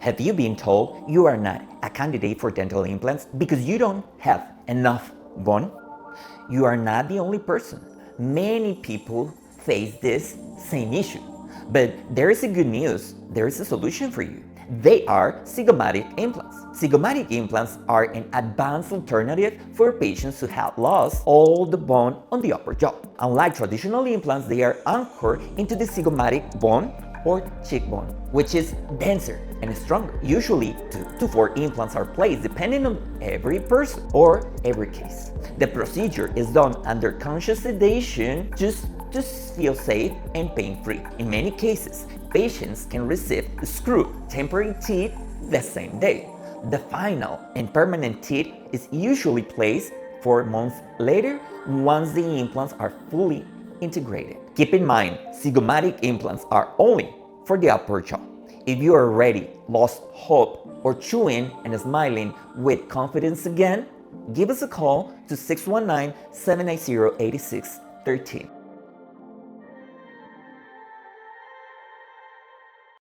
Have you been told you are not a candidate for dental implants because you don't have enough bone? You are not the only person. Many people face this same issue. But there is a good news. There is a solution for you. They are zygomatic implants. Zygomatic implants are an advanced alternative for patients who have lost all the bone on the upper jaw. Unlike traditional implants, they are anchored into the zygomatic bone or cheekbone, which is denser and stronger. Usually 2 to 4 implants are placed depending on every person or every case. The procedure is done under conscious sedation just to feel safe and pain-free. In many cases, patients can receive screw temporary teeth the same day. The final and permanent teeth is usually placed 4 months later once the implants are fully integrated. Keep in mind, zygomatic implants are only for the upper jaw. If you are already lost hope or chewing and smiling with confidence again, give us a call to 619-790-8613.